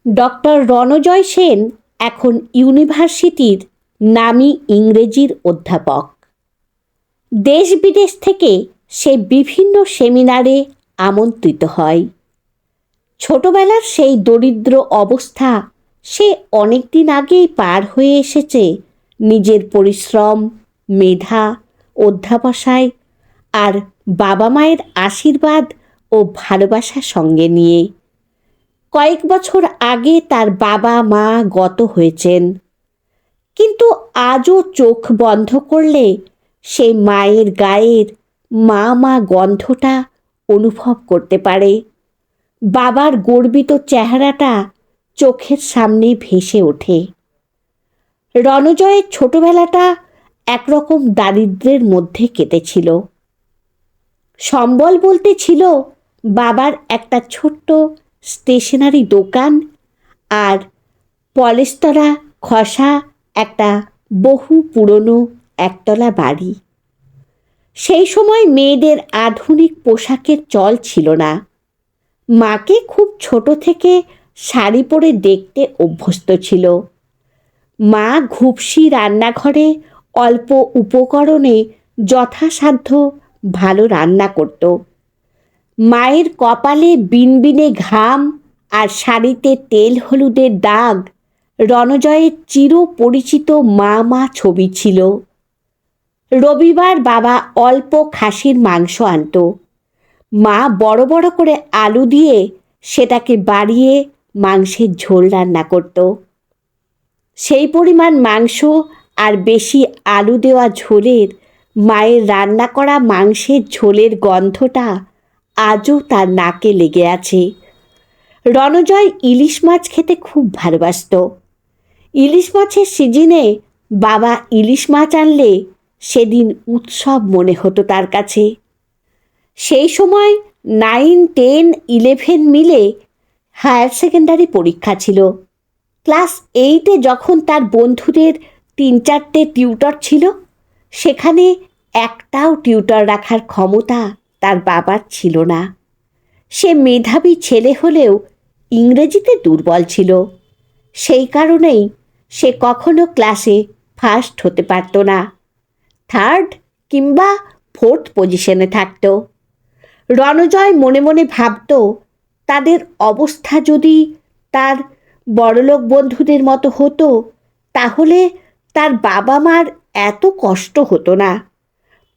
Doctor Ranajoy Sen এখন ইউনিভার্সিটির নামী ইংরেজির অধ্যাপক। দেশ বিদেশ থেকে সে বিভিন্ন সেমিনারে আমন্ত্রিত হয়। ছোটবেলার সেই দরিদ্র অবস্থা সে অনেক দিন আগেই পার হয়ে এসেছে নিজের পরিশ্রম, মেধা, অধ্যাবসায় আর বাবা মায়ের আশীর্বাদ ও ভালোবাসার সঙ্গে নিয়ে। কয়েক বছর আগে তার বাবা মা গত হয়েছেন, কিন্তু আজও চোখ বন্ধ করলে সেই মায়ের গায়ের মা মা গন্ধটা অনুভব করতে পারে। বাবার গর্বিত চেহারাটা চোখের সামনে ভেসে ওঠে। রণজয়ের ছোটবেলাটা একরকম দারিদ্র্যের মধ্যে কেটেছিল। সম্বল বলতে ছিল বাবার একটা ছোট্ট স্টেশনারি দোকান আর পলেস্তরা খসা একটা বহু পুরনো একতলা বাড়ি। সেই সময় মেয়েদের আধুনিক পোশাকের চল ছিল না। মাকে খুব ছোট থেকে শাড়ি পরে দেখতে অভ্যস্ত ছিল। মা ঘুপসি রান্নাঘরে অল্প উপকরণে যথাসাধ্য ভালো রান্না করত। মায়ের কপালে বিনবিনে ঘাম আর শাড়িতে তেল হলুদের দাগ রণজয়ের চির পরিচিত মা মা ছবি ছিল। রবিবার বাবা অল্প খাসির মাংস আনত। মা বড় বড় করে আলু দিয়ে সেটাকে বাড়িয়ে মাংসের ঝোল রান্না করত। সেই পরিমাণ মাংস আর বেশি আলু দেওয়া ঝোলের মায়ের রান্না করা মাংসের ঝোলের গন্ধটা আজও তার নাকে লেগে আছে। রণজয় ইলিশ মাছ খেতে খুব ভালোবাসত। ইলিশ মাছের সিজনে বাবা ইলিশ মাছ আনলে সেদিন উৎসব মনে হতো তার কাছে। সেই সময় 9, 10, 11 মিলে হায়ার সেকেন্ডারি পরীক্ষা ছিল। ক্লাস 8-এ যখন তার বন্ধুদের 3-4টে টিউটর ছিল, সেখানে একটাও টিউটর রাখার ক্ষমতা তার বাবার ছিল না। সে মেধাবী ছেলে হলেও ইংরেজিতে দুর্বল ছিল। সেই কারণেই সে কখনো ক্লাসে ফার্স্ট হতে পারত না, 3rd কিংবা 4th পজিশনে থাকত। রণজয় মনে মনে ভাবত, তাদের অবস্থা যদি তার বড়লোক বন্ধুদের মতো হতো তাহলে তার বাবা মার এত কষ্ট হতো না।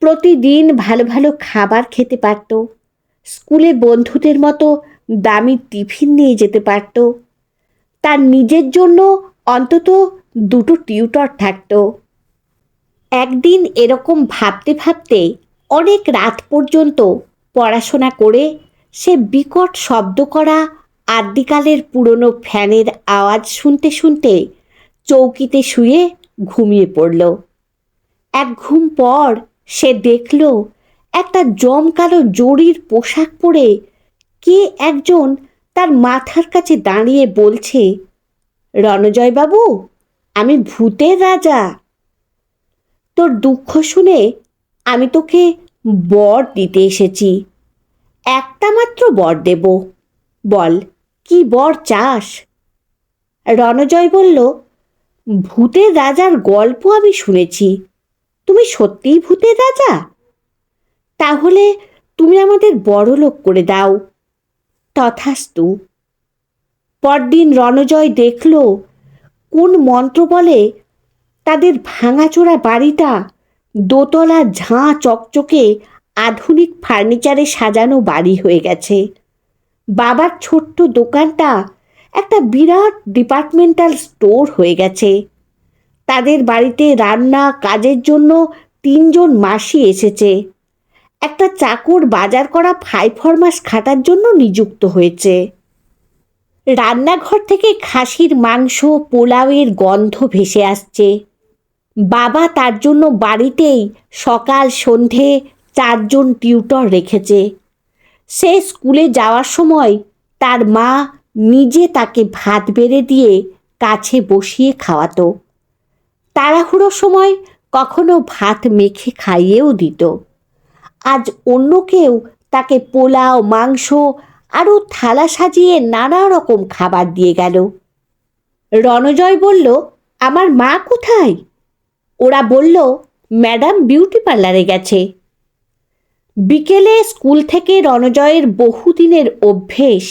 প্রতিদিন ভালো ভালো খাবার খেতে পারত, স্কুলে বন্ধুদের মতো দামি টিফিন নিয়ে যেতে পারত, তার নিজের জন্য অন্তত 2টো টিউটর থাকত। একদিন এরকম ভাবতে ভাবতে অনেক রাত পর্যন্ত পড়াশোনা করে সে বিকট শব্দ করা আদ্যিকালের পুরনো ফ্যানের আওয়াজ শুনতে শুনতে চৌকিতে শুয়ে ঘুমিয়ে পড়ল। এক ঘুম পর সে দেখল একটা জমকালো জরির পোশাক পরে কে একজন তার মাথার কাছে দাঁড়িয়ে বলছে, রণজয়বাবু, আমি ভূতের রাজা। তোর দুঃখ শুনে আমি তোকে বর দিতে এসেছি। একটা মাত্র বর দেব, বল কি বর চাস? রণজয় বলল, ভূতের রাজার গল্প আমি শুনেছি, তুমি সত্যিই ভূতের রাজা? তাহলে তুমি আমাদের বড়লোক করে দাও। তথাস্তু। পরদিন রণজয় দেখল কোন মন্ত্র বলে তাদের ভাঙাচোরা বাড়িটা দোতলা ঝাঁ চকচকে আধুনিক ফার্নিচারে সাজানো বাড়ি হয়ে গেছে। বাবার ছোট্ট দোকানটা একটা বিরাট ডিপার্টমেন্টাল স্টোর হয়ে গেছে। তাদের বাড়িতে রান্না কাজের জন্য 3 জন মাসি এসেছে। একটা চাকর বাজার করা 5 মাস খাটার জন্য নিযুক্ত হয়েছে। রান্নাঘর থেকে খাসির মাংস পোলাওয়ের গন্ধ ভেসে আসছে। বাবা তার জন্য বাড়িতেই সকাল সন্ধে 4 জন টিউটর রেখেছে। সে স্কুলে যাওয়ার সময় তার মা নিজে তাকে ভাত বেড়ে দিয়ে কাছে বসিয়ে খাওয়াতো। তাড়াহুড়োর সময় কখনো ভাত মেখে খাইয়েও দিত। আজ অন্য কেউ তাকে পোলাও, মাংস আরও থালা সাজিয়ে নানা রকম খাবার দিয়ে গেল। রণজয় বলল, আমার মা কোথায়? ওরা বলল, ম্যাডাম বিউটি পার্লারে গেছে। বিকেলে স্কুল থেকে রণজয়ের বহুদিনের অভ্যেস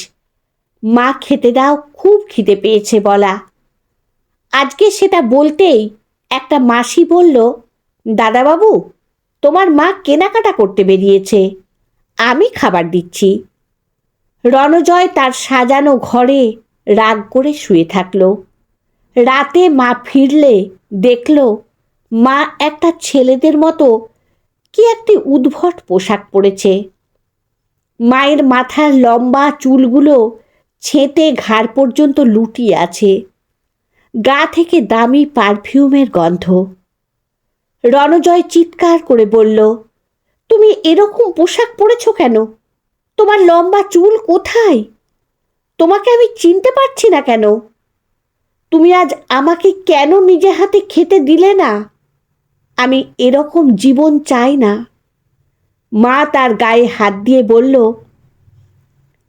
মা খেতে দাও, খুব খিদে পেয়েছে বলা। আজকে সেটা বলতেই একটা মাসি বলল, দাদাবাবু, তোমার মা কেনাকাটা করতে বেরিয়েছে, আমি খাবার দিচ্ছি। রণজয় তার সাজানো ঘরে রাগ করে শুয়ে থাকল। রাতে মা ফিরলে দেখল মা একটা ছেলেদের মতো কি একটি উদ্ভট পোশাক পরেছে। মায়ের মাথার লম্বা চুলগুলো ছেঁটে ঘাড় পর্যন্ত লুটিয়ে আছে, গা থেকে দামি পারফিউমের গন্ধ। রণজয় চিৎকার করে বলল, তুমি এরকম পোশাক পরেছ কেন? তোমার লম্বা চুল কোথায়? তোমাকে আমি চিনতে পারছি না কেন? তুমি আজ আমাকে কেন নিজে হাতে খেতে দিলে না? আমি এরকম জীবন চাই না। মা তার গায়ে হাত দিয়ে বলল,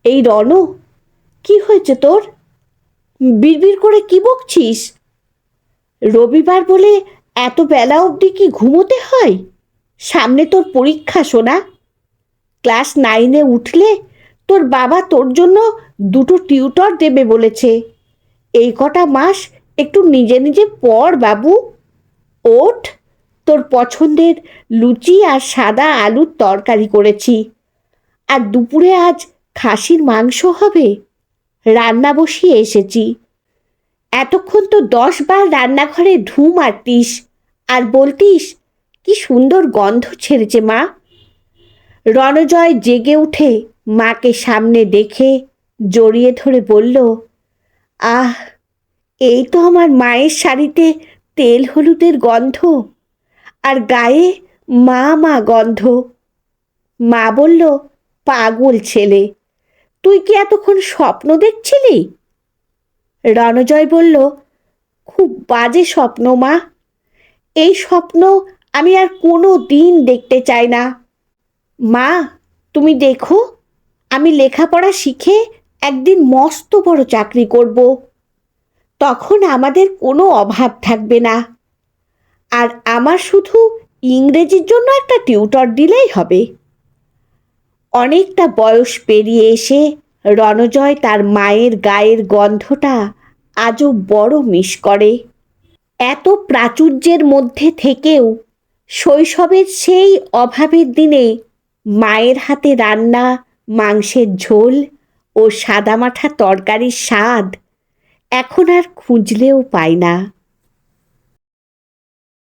এই রণ, কি হয়েছে তোর? বিড়বিড় করে কি বকছিস? রবিবার বলে এত বেলা অবধি কি ঘুমোতে হয়? সামনে তোর পরীক্ষা সোনা। ক্লাস 9-এ উঠলে তোর বাবা তোর জন্য 2টো টিউটর দেবে বলেছে। এই কটা মাস একটু নিজে নিজে পড় বাবু। ওঠ, তোর পছন্দের লুচি আর সাদা আলুর তরকারি করেছি, আর দুপুরে আজ খাসির মাংস হবে। রান্না বসিয়ে এসেছি। এতক্ষণ তো 10 বার রান্নাঘরে ঢু মারতিস আর বলতিস, কি সুন্দর গন্ধ ছেড়েছে মা। রণজয় জেগে উঠে মাকে সামনে দেখে জড়িয়ে ধরে বলল, আহ, এই তো আমার মায়ের শাড়িতে তেল হলুদের গন্ধ, আর গায়ে মা মা গন্ধ। মা বলল, পাগল ছেলে, তুই কি এতক্ষণ স্বপ্ন দেখছিলি? রণজয় বলল, খুব বাজে স্বপ্ন মা। এই স্বপ্ন আমি আর কোনো দিন দেখতে চাই না। মা, তুমি দেখো, আমি লেখাপড়া শিখে একদিন মস্ত বড় চাকরি করব। তখন আমাদের কোনো অভাব থাকবে না, আর আমার শুধু ইংরেজির জন্য একটা টিউটর দিলেই হবে। অনেকটা বয়স পেরিয়ে এসে রণজয় তার মায়ের গায়ের গন্ধটা আজও বড় মিস করে। এত প্রাচুর্যের মধ্যে থেকেও শৈশবের সেই অভাবের দিনে মায়ের হাতে রান্না মাংসের ঝোল ও সাদামাঠা তরকারির স্বাদ এখন আর খুঁজলেও পায় না।